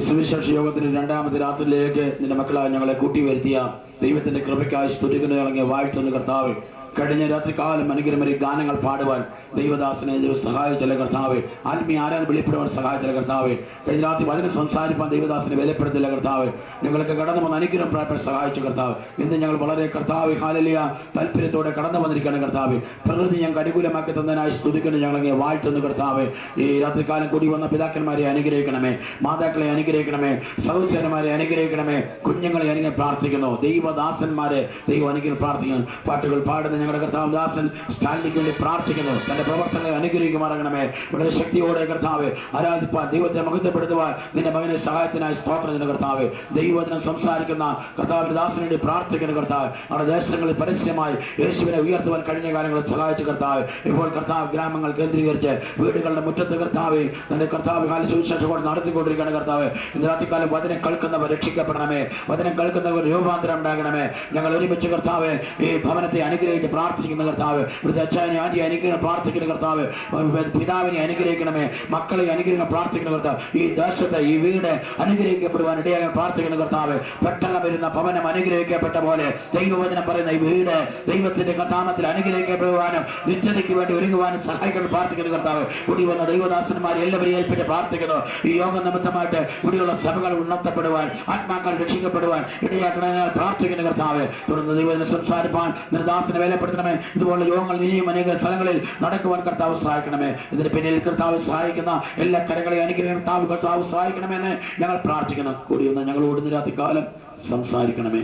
സുവിശേഷ യോഗത്തിന്റെ രണ്ടാമത്തെ രാത്രിയിലേക്ക് നിന്റെ മക്കളായി ഞങ്ങളെ കൂട്ടി വരുത്തിയ ദൈവത്തിന്റെ കൃപയ്ക്കായി സ്തുതിക്കുന്നു ഇറങ്ങിയ വാഴ്ത്തുന്ന കർത്താവ്. കഴിഞ്ഞ രാത്രികാലം അനുഗ്രഹമരി ഗാനങ്ങൾ പാടുവാൻ ദൈവദാസനെ സഹായിച്ചല്ല കർത്താവേ. ആത്മീയ ആരാധന വെളിപ്പെടുവാൻ സഹായിച്ചല്ല കർത്താവേ. കഴിഞ്ഞ രാത്രി വചനം സംസാരിപ്പാൻ ദൈവദാസനെ വിലപ്പെടുത്തില്ല കർത്താവ്. ഞങ്ങൾക്ക് കടന്നു വന്ന അനുഗ്രഹം പ്രാപിക്കാൻ സഹായിച്ചു കർത്താവ്. ഇന്ന് ഞങ്ങൾ വളരെ കർത്താവ് ഹാലലിയ താല്പര്യത്തോടെ കടന്നു വന്നിരിക്കുകയാണ് കർത്താവ്. പ്രകൃതി ഞങ്ങൾക്ക് അനുകൂലമാക്കി തന്നതിനായി സ്തുതിക്കുന്നു ഞങ്ങളെ വാഴ്ത്തുന്നു കർത്താവ്. ഈ രാത്രികാലം കൂടി വന്ന പിതാക്കന്മാരെ അനുഗ്രഹിക്കണമേ, മാതാക്കളെ അനുഗ്രഹിക്കണമേ, സഹോദരന്മാരെ അനുഗ്രഹിക്കണമേ, കുഞ്ഞുങ്ങളെ അനുഗ്രഹം പ്രാർത്ഥിക്കുന്നു. ദൈവദാസന്മാരെ ദൈവം അനുഗ്രഹം പ്രാർത്ഥിക്കുന്നു. പാട്ടുകൾ പാടുന്ന ഞങ്ങളുടെ കർത്താവ് ദാസൻ സ്റ്റാൻഡിക്ക് വേണ്ടി പ്രാർത്ഥിക്കുന്നു. തന്റെ പ്രവർത്തനങ്ങളെ അനുഗ്രഹിക്കുമാറാകണമേ. വളരെ ശക്തിയോടെ കർത്താവ് ആരാധിപ്പാൻ, ദൈവത്തെ മഹത്വപ്പെടുത്തുവാൻ നിന്റെ മകനെ സഹായത്തിനായി സ്തോത്രം ചെയ്യുന്ന കർത്താവ്. ദൈവവചനം സംസാരിക്കുന്ന കർത്താവിന്റെ ദാസന് വേണ്ടി പ്രാർത്ഥിക്കുന്ന കർത്താവ്. നമ്മുടെ ദേശങ്ങളിൽ പരസ്യമായി യേശുവിനെ ഉയർത്തുവാൻ കഴിഞ്ഞ കാലങ്ങളിൽ സഹായിച്ച കർത്താവ്. ഇപ്പോൾ കർത്താവ് ഗ്രാമങ്ങൾ കേന്ദ്രീകരിച്ച് വീടുകളുടെ മുറ്റത്ത് കർത്താവ് തന്റെ കർത്താവ് കാല സുവിശേഷം നടത്തിക്കൊണ്ടിരിക്കുകയാണ് കർത്താവ്. ഇന്ന് രാത്രികാലം വചനം കേൾക്കുന്നവർ രക്ഷിക്കപ്പെടണമേ, വചനം കേൾക്കുന്നവർ രൂപാന്തരം ഉണ്ടാകണമേ. ഞങ്ങൾ ഒരുമിച്ച് കർത്താവ് ഈ ഭവനത്തെ അനുഗ്രഹിച്ച് പ്രാർത്ഥിക്കുന്ന കർത്താവ്. ഇവിടുത്തെ അച്ഛനെ ആന്റിയെ അനുഗ്രഹം പ്രാർത്ഥിക്കുന്ന കർത്താവ്. പിതാവിനെ അനുഗ്രഹിക്കണമേ, മക്കളെ അനുഗ്രഹം പ്രാർത്ഥിക്കുന്ന കർത്താവ്. ഈ ദേശത്തെ ഈ വീട് അനുഗ്രഹിക്കപ്പെടുവാൻ ഇടയാകാൻ പ്രാർത്ഥിക്കുന്ന കർത്താവ്. പെട്ടകം വരുന്ന ഭവനം അനുഗ്രഹിക്കപ്പെട്ട പോലെ ദൈവവചനം പറയുന്ന ഈ വീട് ദൈവത്തിന്റെ നാമത്തിൽ അനുഗ്രഹിക്കപ്പെടുവാനും നിത്യതയ്ക്ക് വേണ്ടി ഒരുങ്ങുവാനും സഹായിക്കണം പ്രാർത്ഥിക്കുന്ന കർത്താവ്. കൂടി വന്ന ദൈവദാസന്മാരെ എല്ലാവരെയും ഏൽപ്പിച്ച് പ്രാർത്ഥിക്കുന്നു. ഈ യോഗ നിമിത്തമായിട്ട് ഇവിടെയുള്ള സഭകൾ ഉന്നതപ്പെടുവാൻ, ആത്മാക്കൾ രക്ഷിക്കപ്പെടുവാൻ ഇടയാക്കണമെന്ന് പ്രാർത്ഥിക്കുന്ന കർത്താവ്. തുടർന്ന് ദൈവത്തിന് സംസാരിപ്പാൻ നിർദാസനെ വേലപ്പെടുത്തണമേ. ഇതുപോലെ യോഗങ്ങൾ ഇനിയും അനേക സ്ഥലങ്ങളിൽ നടക്കുവാൻ കർത്താവ് സഹായിക്കണമേ. ഇതിന് പിന്നിൽ കർത്താവ് സഹായിക്കുന്ന എല്ലാ കരകളെയും അനുഗ്രഹിക്കുന്ന കർത്താവ് സഹായിക്കണമെന്ന് ഞങ്ങൾ പ്രാർത്ഥിക്കുന്നു. കൂടി വന്ന് ഞങ്ങളോട് രാത്രികാലം സംസാരിക്കണമേ,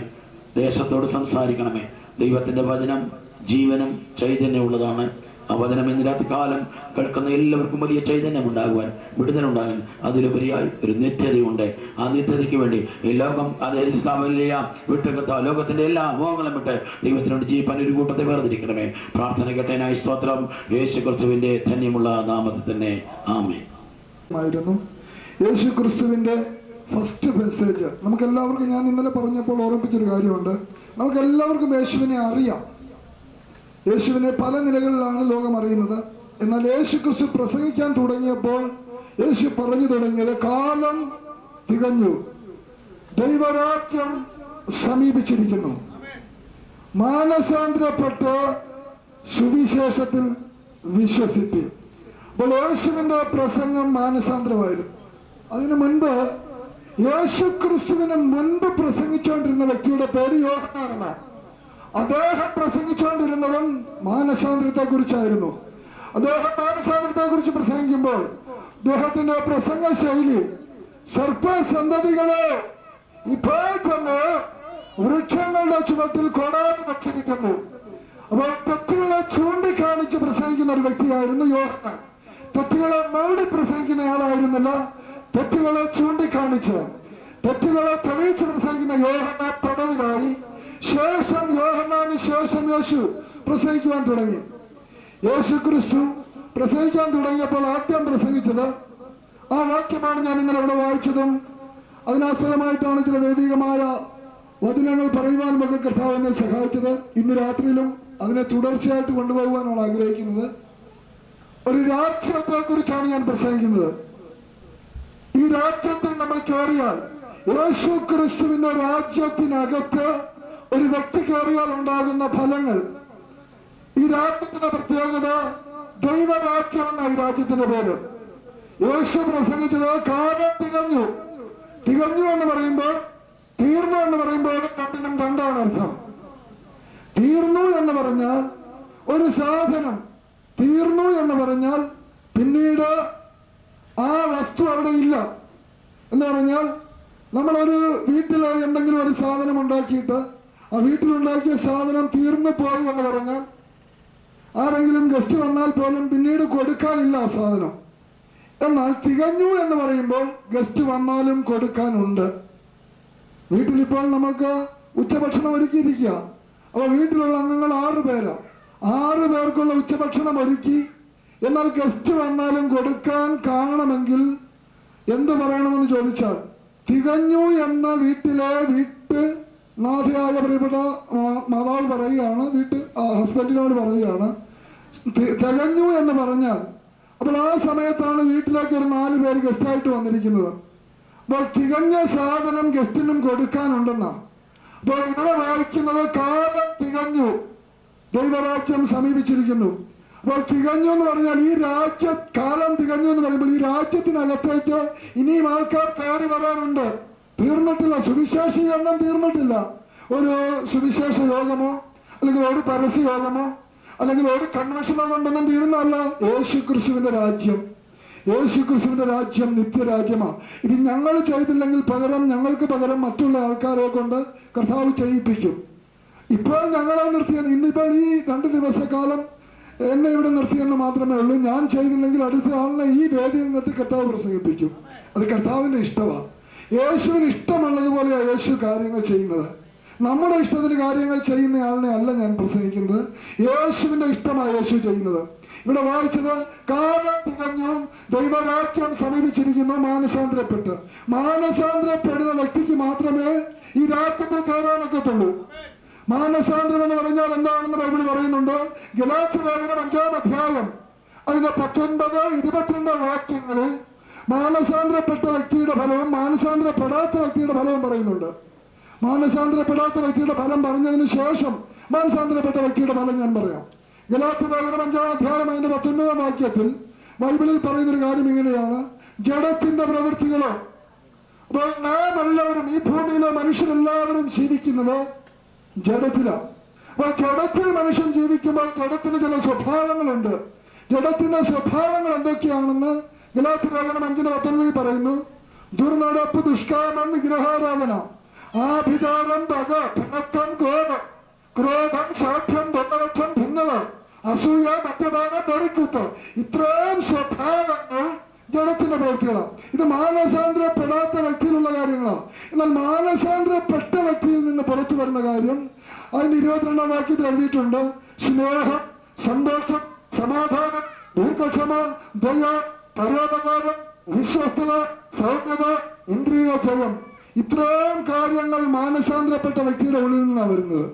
ദേശത്തോട് സംസാരിക്കണമേ. ദൈവത്തിന്റെ വചനം ജീവനും ചൈതന്യമുള്ളതാണ്. ആ വചനം ഇന്ന് രാത്രികാലം കേൾക്കുന്ന എല്ലാവർക്കും വലിയ ചൈതന്യം ഉണ്ടാകുവാൻ, വിടുതലുണ്ടാകാൻ, അതിലുപരിയായി ഒരു നിത്യതയുണ്ട്. ആ നിത്യതയ്ക്ക് വേണ്ടി ഈ ലോകം അത് വിട്ട് ലോകത്തിന്റെ എല്ലാ മോഹങ്ങളും വിട്ട് ദൈവത്തിനോട് ജീവിപ്പാൻ ഒരു കൂട്ടത്തെ വേർതിരിക്കണമേ. പ്രാർത്ഥന കേട്ടതിനായി സ്തോത്രം. യേശു ക്രിസ്തുവിന്റെ ധന്യമുള്ള നാമത്തിൽ തന്നെ ആമേൻ. യേശു ക്രിസ്തുവിന്റെ ഫസ്റ്റ് മെസ്സേജ് നമുക്ക് എല്ലാവർക്കും, ഞാൻ ഇന്നലെ പറഞ്ഞപ്പോൾ ഓർമ്മിപ്പിച്ചൊരു കാര്യമുണ്ട്. നമുക്ക് എല്ലാവർക്കും യേശുവിനെ അറിയാം. യേശുവിനെ പല നിലകളിലാണ് ലോകം അറിയുന്നത്. എന്നാൽ യേശു ക്രിസ്തു പ്രസംഗിക്കാൻ തുടങ്ങിയപ്പോൾ യേശു പറഞ്ഞു തുടങ്ങിയത് കാലം തികഞ്ഞു, ദൈവരാജ്യം സമീപിച്ചിരിക്കുന്നു, മാനസാന്തരപ്പെട്ട് സുവിശേഷത്തിൽ വിശ്വസിപ്പിൻ. അപ്പോൾ യേശുവിന്റെ പ്രസംഗം മാനസാന്തരമായിരുന്നു. അതിനു മുൻപ് യേശു ക്രിസ്തുവിന് മുൻപ് പ്രസംഗിച്ചുകൊണ്ടിരുന്ന വ്യക്തിയുടെ പേര് യോഹന്നാനാണ്. അദ്ദേഹം പ്രസംഗിച്ചുകൊണ്ടിരുന്നതും മാനസാന്തരത്തെ കുറിച്ചായിരുന്നു. അദ്ദേഹം മാനസാന്തരത്തെ കുറിച്ച് പ്രസംഗിക്കുമ്പോൾ അദ്ദേഹത്തിന്റെ പ്രസംഗ ശൈലി സർപ്പസന്തതികളെ ഇപ്പോൾ തന്നെ വൃക്ഷങ്ങളുടെ ചുവട്ടിൽ കൊടാതെ ഭക്ഷിക്കുന്നു. അപ്പോൾ തെറ്റുകളെ ചൂണ്ടിക്കാണിച്ച് പ്രസംഗിക്കുന്ന ഒരു വ്യക്തിയായിരുന്നു യോഹന്നാൻ. തെറ്റുകളെ മൂടി പ്രസംഗിക്കുന്ന ആളായിരുന്നില്ല, തെറ്റുകളെ ചൂണ്ടിക്കാണിച്ച് തെറ്റുകളെ തെളിയിച്ച് പ്രസംഗിക്കുന്ന യോഹന്നാൻ തടവിലായി. ശേഷം യോഹന്നാന് ശേഷം യേശു പ്രസംഗിക്കുവാൻ തുടങ്ങി. യേശു ക്രിസ്തു പ്രസംഗിക്കാൻ തുടങ്ങിയപ്പോൾ ആദ്യം പ്രസംഗിച്ചത് ആ വാക്യമാണ് ഞാൻ ഇന്നലെ ഇവിടെ വായിച്ചതും. അതിനാസ്പദമായിട്ടാണ് ചില ദൈവികമായ വചനങ്ങൾ പറയുവാനും ഒക്കെ കർത്താവ് എന്നെ സഹായിച്ചത്. ഇന്ന് രാത്രിയിലും അതിനെ തുടർച്ചയായിട്ട് കൊണ്ടുപോകുവാനാണ് ആഗ്രഹിക്കുന്നത്. ഒരു രാജ്യത്തെ കുറിച്ചാണ് ഞാൻ പ്രസംഗിക്കുന്നത്. ഈ രാജ്യത്തിൽ നമ്മൾ കയറിയാൽ, യേശു ക്രിസ്തുവിന്റെ രാജ്യത്തിനകത്ത് ഒരു വ്യക്തി കയറിയാൽ ഉണ്ടാകുന്ന ഫലങ്ങൾ, ഈ രാജ്യത്തിന്റെ പ്രത്യേകത ദൈവരാജ്യം എന്ന ഈ രാജ്യത്തിന്റെ പേര്. യേശു പ്രസംഗിച്ചത് കാലം തികഞ്ഞു. തികഞ്ഞു എന്ന് പറയുമ്പോൾ, തീർന്നു എന്ന് പറയുമ്പോൾ രണ്ടിനും രണ്ടാണ് അർത്ഥം. തീർന്നു എന്ന് പറഞ്ഞാൽ ഒരു സാധനം തീർന്നു എന്ന് പറഞ്ഞാൽ പിന്നീട് ആ വസ്തു അവിടെ ഇല്ല എന്ന് പറഞ്ഞാൽ, നമ്മളൊരു വീട്ടിൽ എന്തെങ്കിലും ഒരു സാധനം ഉണ്ടാക്കിയിട്ട് ആ വീട്ടിലുണ്ടാക്കിയ സാധനം തീർന്നു പോയി എന്ന് പറഞ്ഞാൽ ആരെങ്കിലും ഗസ്റ്റ് വന്നാൽ പോലും പിന്നീട് കൊടുക്കാനില്ല ആ സാധനം. എന്നാൽ തികഞ്ഞു എന്ന് പറയുമ്പോൾ ഗസ്റ്റ് വന്നാലും കൊടുക്കാനുണ്ട്. വീട്ടിലിപ്പോൾ നമുക്ക് ഉച്ചഭക്ഷണം ഒരുക്കിയിരിക്കുക. അപ്പോൾ വീട്ടിലുള്ള അംഗങ്ങൾ 6 പേരാണ്. 6 പേർക്കുള്ള ഉച്ചഭക്ഷണം ഒരുക്കി. എന്നാൽ ഗസ്റ്റ് വന്നാലും കൊടുക്കാൻ കാണണമെങ്കിൽ എന്ത് പറയണമെന്ന് ചോദിച്ചാൽ, തികഞ്ഞു എന്ന വീട്ട് നാഥയായ പ്രിയപ്പെട്ട മാതാവ് പറയുകയാണ്, ഹസ്ബൻഡിനോട് പറയുകയാണ് തികഞ്ഞു എന്ന് പറഞ്ഞാൽ. അപ്പോൾ ആ സമയത്താണ് വീട്ടിലേക്ക് ഒരു 4 പേര് ഗസ്റ്റായിട്ട് വന്നിരിക്കുന്നത്. അപ്പോൾ തികഞ്ഞ സാധനം ഗസ്റ്റിനും കൊടുക്കാനുണ്ടെന്നാ. അപ്പോൾ ഇവിടെ വായിക്കുന്നത് കാലം തികഞ്ഞു, ദൈവരാജ്യം സമീപിച്ചിരിക്കുന്നു. അപ്പോൾ തികഞ്ഞു എന്ന് പറഞ്ഞാൽ ഈ കാലം തികഞ്ഞു എന്ന് പറയുമ്പോൾ ഈ രാജ്യത്തിനകത്തേക്ക് ഇനിയും ആൾക്കാർ കയറി വരാനുണ്ട്. തീർന്നിട്ടില്ല, സുവിശേഷീകരണം തീർന്നിട്ടില്ല. ഒരു സുവിശേഷ യോഗമോ അല്ലെങ്കിൽ ഒരു പരസ്യ യോഗമോ അല്ലെങ്കിൽ ഒരു കൺവെൻഷനോ കൊണ്ടൊന്നും തീരുന്നതല്ല. യേശുക്രിസ്തുവിന്റെ രാജ്യം, യേശുക്രിസ്തുവിന്റെ രാജ്യം നിത്യരാജ്യമാണ്. ഇത് ഞങ്ങൾ ചെയ്തില്ലെങ്കിൽ ഞങ്ങൾക്ക് പകരം മറ്റുള്ള ആൾക്കാരെ കൊണ്ട് കർത്താവ് ചെയ്യിപ്പിക്കും. ഇപ്പോൾ ഞങ്ങളെ നിർത്തിയത്, ഇന്നിപ്പോൾ ഈ 2 ദിവസക്കാലം എന്നെ ഇവിടെ നിർത്തിയെന്ന് മാത്രമേ ഉള്ളൂ. ഞാൻ ചെയ്തില്ലെങ്കിൽ അടുത്ത ആളിനെ ഈ വേദിയിൽ നിന്നിട്ട് കർത്താവ് പ്രസംഗിപ്പിക്കും. അത് കർത്താവിന്റെ ഇഷ്ടമാണ്. യേശുവിന് ഇഷ്ടമുള്ളതുപോലെയാണ് യേശു കാര്യങ്ങൾ ചെയ്യുന്നത്. നമ്മുടെ ഇഷ്ടത്തിന് കാര്യങ്ങൾ ചെയ്യുന്ന ആളിനെ അല്ല ഞാൻ പ്രസംഗിക്കുന്നത്. യേശുവിന്റെ ഇഷ്ടമാണ് യേശു ചെയ്യുന്നത്. ഇവിടെ വായിച്ചത് കാലം തികഞ്ഞു, ദൈവരാജ്യം സമീപിച്ചിരിക്കുന്നു, മാനസാന്തരപ്പെടുന്ന വ്യക്തിക്ക് മാത്രമേ ഈ രാജ്യത്തിൽ കയറാനൊക്കത്തുള്ളൂ. മാനസാന്തരം എന്ന് പറഞ്ഞാൽ എന്താണെന്ന് ബൈബിൾ പറയുന്നുണ്ട്. ഗലാത്യലേഖനം 5-ാം അധ്യായം അതിന്റെ 19, 22 വാക്യങ്ങളിൽ മാനസാന്തരപ്പെട്ട വ്യക്തിയുടെ ഫലവും മാനസാന്തരപ്പെടാത്ത വ്യക്തിയുടെ ഫലവും പറയുന്നുണ്ട്. മാനസാന്തരപ്പെടാത്ത വ്യക്തിയുടെ ഫലം പറഞ്ഞതിന് ശേഷം മാനസാന്തരപ്പെട്ട വ്യക്തിയുടെ ഫലം ഞാൻ പറയാം. ഗലാത്യലേഖനം 5-ാം അധ്യായം അതിന്റെ 19-ാം വാക്യത്തിൽ ബൈബിളിൽ പറയുന്നൊരു കാര്യം ഇങ്ങനെയാണ്: ജഡത്തിന്റെ പ്രവൃത്തികളോ. അപ്പോൾ നാം എല്ലാവരും, ഈ ഭൂമിയിലെ മനുഷ്യരെല്ലാവരും ജീവിക്കുന്നത് ജഡത്തിലാണ്. അപ്പോൾ ജഡത്തിൽ മനുഷ്യൻ ജീവിക്കുമ്പോൾ ജഡത്തിന് ചില സ്വഭാവങ്ങളുണ്ട്. ജഡത്തിന്റെ സ്വഭാവങ്ങൾ എന്തൊക്കെയാണെന്ന് ഗലാത്യലേഖനം 5:19 പറയുന്നു. ദുർനടപ്പ്, ദുഷ്കാമം, വിഗ്രഹാരാധന, ആഭിചാരം, പക, ഭിന്നത്വം, കോപം, ക്രോധം, സാഠ്യം, തൊണ്ടലക്ഷം, ഭിന്നത, അസൂയ, മദ്യപാനം, വെറിക്കുത്ത്, ഇത്രയും സ്വഭാവങ്ങൾ ജഡത്തിന്റെ പ്രവൃത്തികളാണ്. ഇത് മാനസാന്തരപ്പെടാത്ത വ്യക്തിയിലുള്ള കാര്യങ്ങളാണ്. എന്നാൽ മാനസാന്തരപ്പെട്ട വ്യക്തിയിൽ നിന്ന് പുറത്തു വരുന്ന കാര്യം അതിന് 22-ാം വാക്യത്തിൽ എഴുതിയിട്ടുണ്ട്: സ്നേഹം, സന്തോഷം, സമാധാനം, ദീർഘക്ഷമ, ദയ, പരോപകാരം, വിശ്വസ്തത, സൗമ്യത, ഇന്ദ്രിയ ജയം. ഇത്രയും കാര്യങ്ങൾ മാനസാന്തരപ്പെട്ട വ്യക്തിയുടെ ഉള്ളിൽ നിന്നാണ് വരുന്നത്.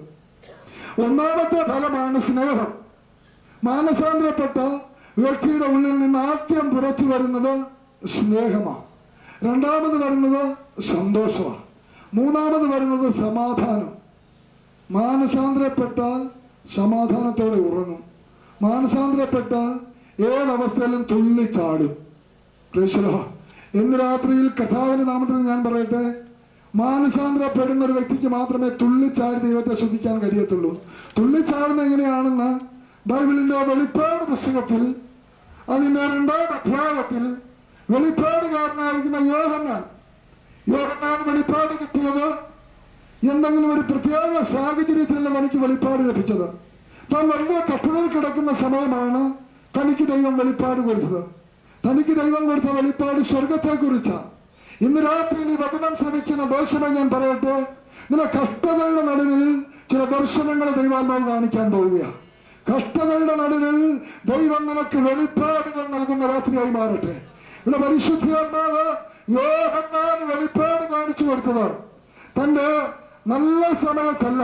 ഒന്നാമത്തെ ഫലമാണ് സ്നേഹം. മാനസാന്തരപ്പെട്ട വ്യക്തിയുടെ ഉള്ളിൽ നിന്ന് ആദ്യം പുറത്തു വരുന്നത് സ്നേഹമാണ്. രണ്ടാമത് വരുന്നത് സന്തോഷമാണ്. മൂന്നാമത് വരുന്നത് സമാധാനം. മാനസാന്തരപ്പെട്ടാൽ സമാധാനത്തോടെ ഉറങ്ങും. മാനസാന്തരപ്പെട്ടാൽ ഏതവസ്ഥയിലും തുള്ളിച്ചാടും. ഇന്ന് രാത്രിയിൽ കർത്താവിന്റെ നാമത്തിൽ ഞാൻ പറയട്ടെ, മാനസാന്തരപ്പെടുന്ന ഒരു വ്യക്തിക്ക് മാത്രമേ തുള്ളിച്ചാടി ദൈവത്തെ ശ്രദ്ധിക്കാൻ കഴിയത്തുള്ളൂ. തുള്ളിച്ചാടുന്ന എങ്ങനെയാണെന്ന് ബൈബിളിന്റെ വെളിപ്പാട് പുസ്തകത്തിൽ അതിന്റെ 2-ാം അധ്യായത്തിൽ വെളിപ്പാടുകാരനായിരിക്കുന്ന യോഹന്നാൻ വെളിപ്പാട് കിട്ടിയത് എന്തെങ്കിലും ഒരു പ്രത്യേക സാഹചര്യത്തിലല്ല തനിക്ക് വെളിപ്പാട് ലഭിച്ചത്. താൻ വലിയ കഷ്ടതയിൽ കിടക്കുന്ന സമയമാണ് തനിക്ക് ദൈവം വെളിപ്പാട് കൊടുത്തത്. തനിക്ക് ദൈവം കൊടുത്ത വെളിപ്പാട് സ്വർഗത്തെ കുറിച്ചാണ്. ഇന്ന് രാത്രിയിൽ ഈ വചനം ശ്രമിക്കുന്ന ദർശനം ഞാൻ പറയട്ടെ, ഇങ്ങനെ കഷ്ടതയുടെ നടുവിൽ ചില ദർശനങ്ങൾ ദൈവാത്മാവ് കാണിക്കാൻ പോവുകയാണ്. കഷ്ടതയുടെ നടുവിൽ ദൈവം നിനക്ക് വെളിപ്പാടുകൾ നൽകുന്ന രാത്രിയായി മാറട്ടെ. ഇവിടെ പരിശുദ്ധാത്മാവ് യോഹന്നാൻ വെളിപ്പാട് കാണിച്ചു കൊടുത്തത് തന്റെ നല്ല സമയത്തല്ല.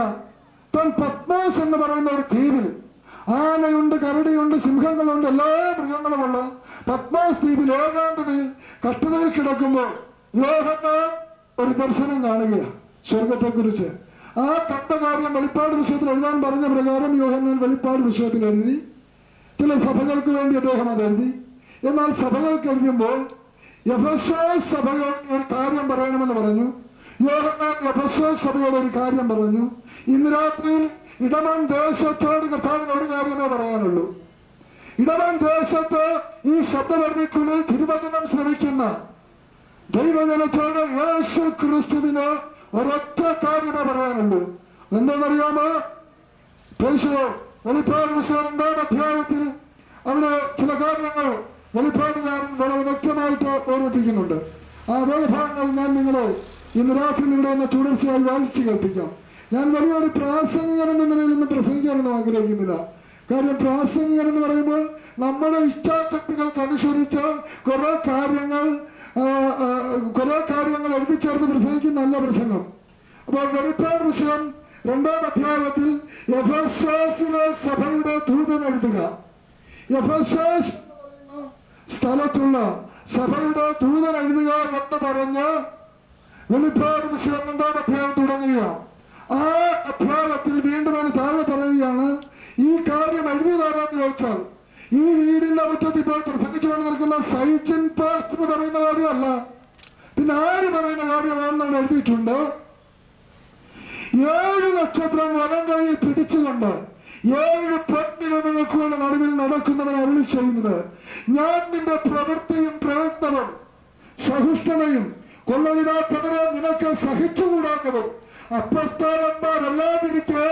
താൻ പത്മോസ് എന്ന് പറയുന്ന ഒരു ദ്വീപിൽ, ആനയുണ്ട്, കരടിയുണ്ട്, സിംഹങ്ങളുണ്ട്, എല്ലാ മൃഗങ്ങളുമുള്ള പത്മോസ് ദ്വീപിൽ ഏകാന്തതയിൽ കഷ്ടതയിൽ കിടക്കുമ്പോൾ യോഹന്നാൻ ഒരു ദർശനം കാണുകയാണ് സ്വർഗത്തെ കുറിച്ച്. ആ കണ്ട കാര്യം വെളിപ്പാട് പുസ്തകത്തിൽ എഴുതാൻ പറഞ്ഞ പ്രകാരം യോഹന്നാൻ വെളിപ്പാട് പുസ്തകത്തിൽ എഴുതി. ചില സഭകൾക്ക് വേണ്ടി അദ്ദേഹം അത് എഴുതി. എന്നാൽ സഭകൾക്ക് എഴുതുമ്പോൾ എഫെസോസ് സഭയോട് ഒരു കാര്യം പറയണമെന്ന് പറഞ്ഞു. യോഹന്നാൻ എഫെസോസ് സഭയോട് ഒരു കാര്യം പറഞ്ഞു. ഇന്ന് രാത്രിയിൽ ഇടമൺ ദേശത്തോട് കർത്താവിന് ഒരു കാര്യമേ പറയാനുള്ളൂ. ഇടമൺ ദേശത്ത് ഈ ശബ്ദവർദ്ധിക്കുള്ളിൽ തിരുവചനം ശ്രമിക്കുന്ന ദൈവജനത്തോട് യേശു ക്രിസ്തുവിന് ഒരൊറ്റ കാര്യമേ പറയാനുള്ളൂ. എന്താണെന്നറിയാമോ? വെളിപ്പാട് പുസ്തകം 2-ാം അധ്യായത്തിൽ അവിടെ ചില കാര്യങ്ങൾ വെളിപ്പാടുകാരൻ വളരെ വ്യക്തമായിട്ട് ഓർമ്മിപ്പിക്കുന്നുണ്ട്. ആ വേദഭാഗങ്ങൾ ഞാൻ നിങ്ങളെ ഇന്ന് രാത്രി ഇവിടെ ഒന്ന് തുടർച്ചയായി വായിച്ചു കേൾപ്പിക്കാം. ഞാൻ വലിയൊരു പ്രാസംഗികൻ എന്ന നിലയിൽ നിന്ന് പ്രസംഗിക്കാനൊന്നും ആഗ്രഹിക്കുന്നില്ല. കാര്യം പ്രാസംഗികൻ എന്ന് പറയുമ്പോൾ നമ്മുടെ ഇച്ഛാശക്തികൾക്ക് അനുസരിച്ച് കുറെ കാര്യങ്ങൾ എഴുതി ചേർത്ത് പ്രസംഗിക്കുന്ന നല്ല പ്രസംഗം. അപ്പോൾ വെളിപ്പാട് പുസ്തകം 2-ാം അധ്യായത്തിൽ എഫെസോസിലെ സഭയുടെ ദൂതൻ എഴുതുക. എഫെസോസ് സ്ഥലത്തുള്ള സഭയുടെ ദൂതൻ എഴുതുക എന്ന് പറഞ്ഞ് വെളിപ്പാട് പുസ്തകം 2-ാം അധ്യായം തുടങ്ങുക. ആ അധ്യായത്തിൽ വീണ്ടും അതിന് താഴെ പറയുകയാണ്, ഈ കാര്യം എഴുതിയതാരാന്ന് ചോദിച്ചാൽ ഈ വീടിന്റെ മുറ്റത്ത് ഇപ്പോൾ പ്രസംഗിച്ചുകൊണ്ട് നിൽക്കുന്ന സൈജൻ പാസ്റ്റ് എന്ന് പറയുന്ന കാര്യമല്ല, പിന്നെ ആര് പറയുന്ന കാര്യമാണെന്നാണ് എഴുതിയിട്ടുണ്ട്. 7 നക്ഷത്രം വലം കൈയിൽ പിടിച്ചുകൊണ്ട് 7 പൊൻനിലവിളക്കുകളുടെ നടുവിൽ നടക്കുന്നവൻ അരുളി ചെയ്യുന്നത്, ഞാൻ നിന്റെ പ്രവൃത്തിയും പ്രയത്നവും സഹിഷ്ണുതയും കൊള്ളരുതാത്തവരെ നിനക്ക് സഹിച്ചുകൂടാത്തതും അപ്പസ്തോലന്മാരല്ലാതിരിക്കെ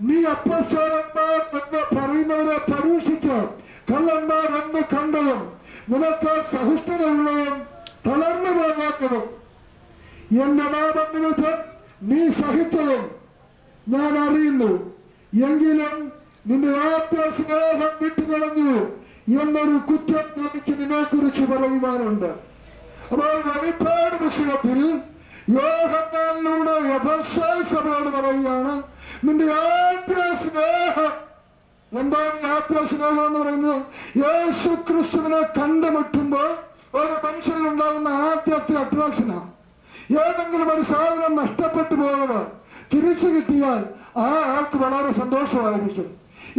നീ അപ്പസ്തോലന്മാർ എന്ന് പറയുന്നവരെ പരീക്ഷിച്ച് കള്ളന്മാർ എന്ന് കണ്ടതും നിനക്ക് സഹിഷ്ണുതയുള്ളതും തളർന്നു പോകാത്തതും എന്റെ നാമം നിമിത്തം നീ സഹിച്ചതും ഞാൻ അറിയുന്നു. എങ്കിലും നിന്റെ ആദ്യ സ്നേഹം വിട്ടുകളഞ്ഞു എന്നൊരു കുറ്റം എനിക്ക് നിന്നെ കുറിച്ച് പറയുവാനുണ്ട്. അപ്പോൾ വെളിപ്പാട് പുസ്തകത്തിൽ യോഹന്നാനിലൂടെ എഫെസ്യ സഭയോട് പറയുകയാണ്, നിന്റെ ആദ്യ സ്നേഹം. എന്താണ് ആദ്യ സ്നേഹം എന്ന് പറയുന്നത്? യേശു ക്രിസ്തുവിനെ കണ്ടുമുട്ടുമ്പോൾ ഒരു മനുഷ്യനിലുണ്ടാകുന്ന ആദ്യത്തെ അട്രാക്ഷനാണ്. ഏതെങ്കിലും ഒരു സാധനം നഷ്ടപ്പെട്ടു പോയത് തിരിച്ചു കിട്ടിയാൽ ആ ആൾക്ക് വളരെ സന്തോഷമായിരിക്കും.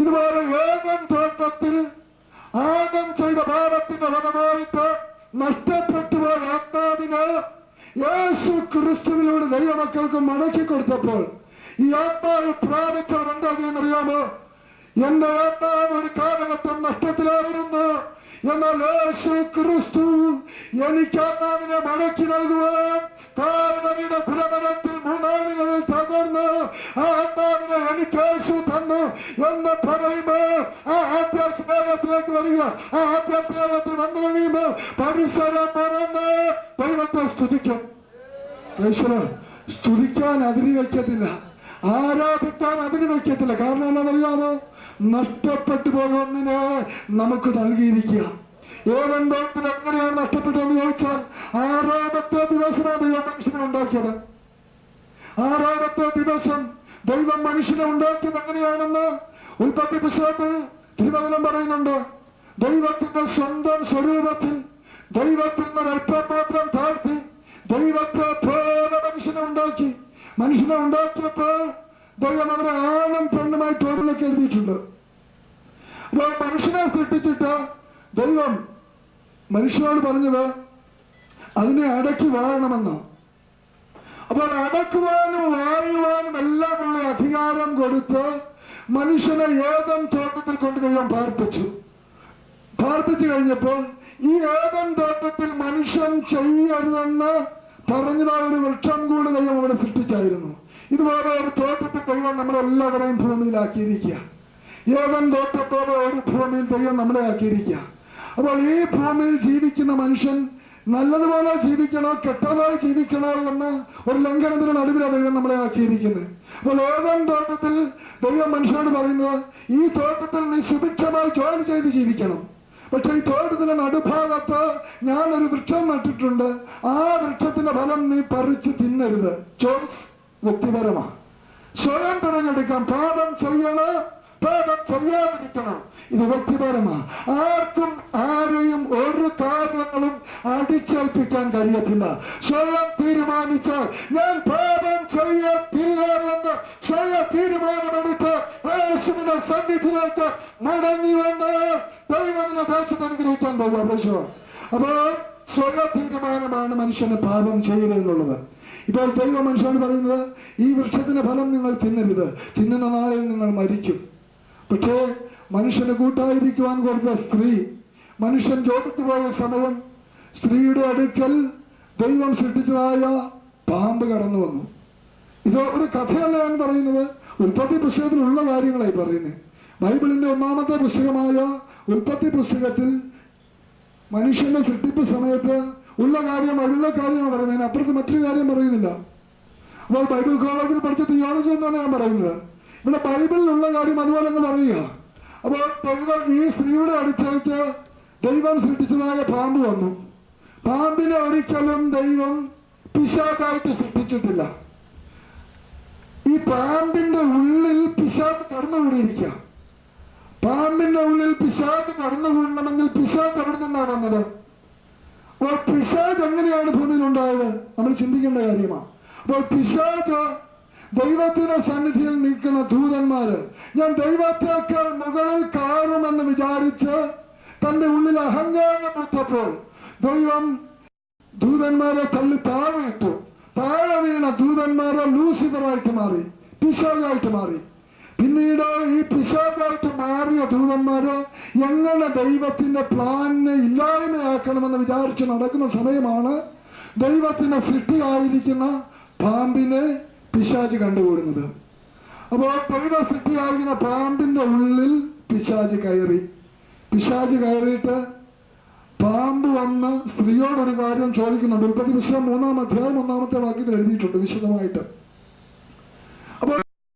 ഇതുപോലെ ഏതൻ തോട്ടത്തിൽ ആദം ചെയ്ത പാപത്തിന്റെ ഫലമായിട്ട് നഷ്ടപ്പെട്ടു പോയ ആത്മാവിന് യേശു ക്രിസ്തുവിലൂടെ ദൈവമക്കൾക്ക് മടക്കി കൊടുത്തപ്പോൾ ഈ ആത്മാവ് പ്രാപിച്ചവർ എന്താകുമെന്നറിയാമോ? എന്റെ ആത്മാവ് ഒരു കാലഘട്ടം നഷ്ടത്തിലായിരുന്നു, എന്നാൽ യേശു ക്രിസ്തു എനിക്ക് ആത്മാവിനെ മടക്കി നൽകുവാൻ കാൽവരിയുടെ ഫലമരത്തിൽ 3 നാളുകളിൽ തകർന്ന് ആ ആത്മാവിനെ എനിക്ക് യേശു തന്നു എന്ന് പറയുമ്പോൾ ആ ആദ്യ സ്നേഹത്തിലേക്ക് വരിക. ആ ആദ്യ സ്നേഹത്തിൽ വന്നു കഴിയുമ്പോൾ പരിസരം മറന്ന് ദൈവത്തെ സ്തുതിക്കും. സ്തുതിക്കാൻ അതിരി വയ്ക്കത്തില്ല, ആരാധിക്കാൻ അതിരി വയ്ക്കത്തില്ല. കാരണം എന്താണെന്നറിയാമോ? നഷ്ടപ്പെട്ടു പോകുന്നതിനെ നമുക്ക് നൽകിയിരിക്കുക. ഏതെന്തോത്തിൽ എങ്ങനെയാണ് നഷ്ടപ്പെട്ടതെന്ന് ചോദിച്ചാൽ 6ാമത്തെ ദിവസമാണ് ദൈവം മനുഷ്യനെ ഉണ്ടാക്കിയത്. 6ാമത്തെ ദിവസം ദൈവം മനുഷ്യനെ ഉണ്ടാക്കിയത് എങ്ങനെയാണെന്ന് ഉൽപ്പത്തി പുസ്തകത്തിൽ തിരുവചനം പറയുന്നുണ്ട്. ദൈവത്തിന്റെ സ്വന്തം സ്വരൂപത്തിൽ ദൈവത്തിൽ നിന്ന് അല്പം മാത്രം താഴ്ത്തി ദൈവത്തെ പോലെ മനുഷ്യനെ ഉണ്ടാക്കി. മനുഷ്യനെ ഉണ്ടാക്കിയപ്പോൾ ദൈവം അവരെ ആണും പെണ്ണുമായിട്ട് ഓരോന്നൊക്കെ എഴുതിയിട്ടുണ്ട്. അപ്പോൾ മനുഷ്യനെ സൃഷ്ടിച്ചിട്ട് ദൈവം മനുഷ്യനോട് പറഞ്ഞത് അതിനെ അടക്കി വാഴണമെന്ന്. അപ്പോൾ അടക്കുവാനും വാഴുവാനും എല്ലാമുള്ള അധികാരം കൊടുത്ത് മനുഷ്യനെ ഏദൻ തോട്ടത്തിൽ കൊണ്ട് ദൈവം പാർപ്പിച്ചു കഴിഞ്ഞപ്പോൾ ഈ ഏദൻ തോട്ടത്തിൽ മനുഷ്യൻ ചെയ്യരുതെന്ന് പറഞ്ഞതായ ഒരു വൃക്ഷം കൂടി ദൈവം അവിടെ സൃഷ്ടിച്ചായിരുന്നു. ഇതുപോലെ ഒരു തോട്ടത്തിൽ ദൈവം നമ്മളെല്ലാവരെയും ഭൂമിയിലാക്കിയിരിക്കുക. ഏദൻ തോട്ടത്തോടെ ഒരു ഭൂമിയിൽ ദൈവം നമ്മളെ ആക്കിയിരിക്കുക. അപ്പോൾ ഈ ഭൂമിയിൽ ജീവിക്കുന്ന മനുഷ്യൻ നല്ലതുപോലെ ജീവിക്കണോ കെട്ടതായി ജീവിക്കണോ എന്ന ഒരു ലംഘനത്തിന് നടുവിലാണ് ദൈവം നമ്മളെ ആക്കിയിരിക്കുന്നത്. അപ്പോൾ ഏദൻ തോട്ടത്തിൽ ദൈവം മനുഷ്യനോട് പറയുന്നത്, ഈ തോട്ടത്തിൽ നീ സുഭിക്ഷമായി ജോലി ചെയ്ത് ജീവിക്കണം. പക്ഷെ ഈ തോട്ടത്തിന്റെ നടുഭാഗത്ത് ഞാനൊരു വൃക്ഷം നട്ടിട്ടുണ്ട്, ആ വൃക്ഷത്തിന്റെ ഫലം നീ പറിച്ച് തിന്നരുത്. ചോയ്സ് വ്യക്തിപരമാണ്. സ്വയം തിരഞ്ഞെടുക്കാം. പാപം ചെയ്യണോ പാപം ചെയ്യാതിരിക്കണം, ഇത് വ്യക്തിപരമാണ്. ആർക്കും ആരെയും ഒരു കാര്യങ്ങളും അടിച്ചേൽപ്പിക്കാൻ കഴിയത്തില്ല. സ്വയം തീരുമാനിച്ചാൽ ഞാൻ പാപം ചെയ്യത്തില്ല എന്ന് സ്വയം തീരുമാനമെടുത്ത് യേശുവിന്റെ സന്നിധിയിലേക്ക് മടങ്ങി വന്ന് ദൈവത്തിന്റെ ദേശത്ത് അനുഗ്രഹിക്കാൻ പോകുക. അപ്പോൾ സ്വയ തീരുമാനമാണ് മനുഷ്യന് പാപം ചെയ്യരുതെന്നുള്ളത്. ഇപ്പോൾ ദൈവം മനുഷ്യനോട് പറയുന്നത്, ഈ വൃക്ഷത്തിന്റെ ഫലം നിങ്ങൾ തിന്നരുത്, തിന്നുന്ന നാളിൽ നിങ്ങൾ മരിക്കും. പക്ഷേ മനുഷ്യന് കൂട്ടായിരിക്കുവാൻ കൊടുത്ത സ്ത്രീ, മനുഷ്യൻ ജോലിക്ക് പോയ സമയം സ്ത്രീയുടെ അടുക്കൽ ദൈവം സൃഷ്ടിച്ചതായ പാമ്പ് കടന്നു വന്നു. ഇത് ഒരു കഥയല്ല ഞാൻ പറയുന്നത്, ഉൽപ്പത്തി പുസ്തകത്തിലുള്ള കാര്യങ്ങളായി പറയുന്നത്. ബൈബിളിന്റെ 1ാമത്തെ പുസ്തകമായ ഉൽപ്പത്തി പുസ്തകത്തിൽ മനുഷ്യന്റെ സൃഷ്ടിപ്പ് സമയത്ത് ഉള്ള കാര്യം ഉള്ള കാര്യമാണ് പറയുന്നത്. അപ്പുറത്ത് മറ്റൊരു കാര്യം പറയുന്നില്ല. അപ്പോൾ ബൈബിൾ കോളേജിൽ പഠിച്ച തിയോളജി എന്നാണ് ഞാൻ പറയുന്നത്. ഇവിടെ ബൈബിളിലുള്ള കാര്യം അതുപോലെ എന്ന് പറയുക. അപ്പോൾ ദൈവം ഈ സ്ത്രീയുടെ അടുത്തേക്ക് ദൈവം സൃഷ്ടിച്ചതായ പാമ്പ് വന്നു. പാമ്പിനെ ഒരിക്കലും ദൈവം പിശാചായിട്ട് സൃഷ്ടിച്ചിട്ടില്ല. ഈ പാമ്പിന്റെ ഉള്ളിൽ പിശാച് കടന്നുകൂടിയിരിക്കുക. പാമ്പിന്റെ ഉള്ളിൽ പിശാച് കടന്നുകൂടണമെങ്കിൽ പിശാച് എവിടെ നിന്നാണ് വന്നത്? അപ്പോൾ പിശാച് എങ്ങനെയാണ് ഭൂമിയിൽ ഉണ്ടായത്? നമ്മൾ ചിന്തിക്കേണ്ട കാര്യമാണ്. അപ്പോൾ പിശാച് ദൈവത്തിന്റെ സന്നിധിയിൽ നിൽക്കുന്ന ദൂതന്മാര് ഞാൻ ദൈവത്തേക്കാൾ മുകളിൽ കാണുമെന്ന് വിചാരിച്ച് തന്റെ ഉള്ളിൽ അഹങ്കാരം വന്നപ്പോൾ ദൈവം ദൂതന്മാരെ തള്ളി താഴെ ഇട്ടു. താഴെ വീണ ദൂതന്മാരെ ലൂസിഫറായിട്ട് മാറി, പിശാചായിട്ട് മാറി. പിന്നീട് ഈ പിശാചായിട്ട് മാറിയ ദൂതന്മാര് എങ്ങനെ ദൈവത്തിന്റെ പ്ലാനിനെ ഇല്ലായ്മയാക്കണമെന്ന് വിചാരിച്ച് നടക്കുന്ന സമയമാണ് ദൈവത്തിന്റെ സൃഷ്ടിയായിരിക്കുന്ന പാമ്പിനെ പിശാച് കണ്ടുകൂടുന്നത്. അപ്പോൾ ദൈവ സൃഷ്ടിയായിരിക്കുന്ന പാമ്പിന്റെ ഉള്ളിൽ പിശാച് കയറി. പിശാച് കയറിയിട്ട് പാമ്പ് വന്ന് സ്ത്രീയോടൊരു കാര്യം ചോദിക്കുന്നുണ്ട്. ഉൽപ്പത്തി പുസ്തകം 3-ാം അധ്യായം 1-ാമത്തെ വാക്യത്തിൽ എഴുതിയിട്ടുണ്ട് വിശദമായിട്ട്.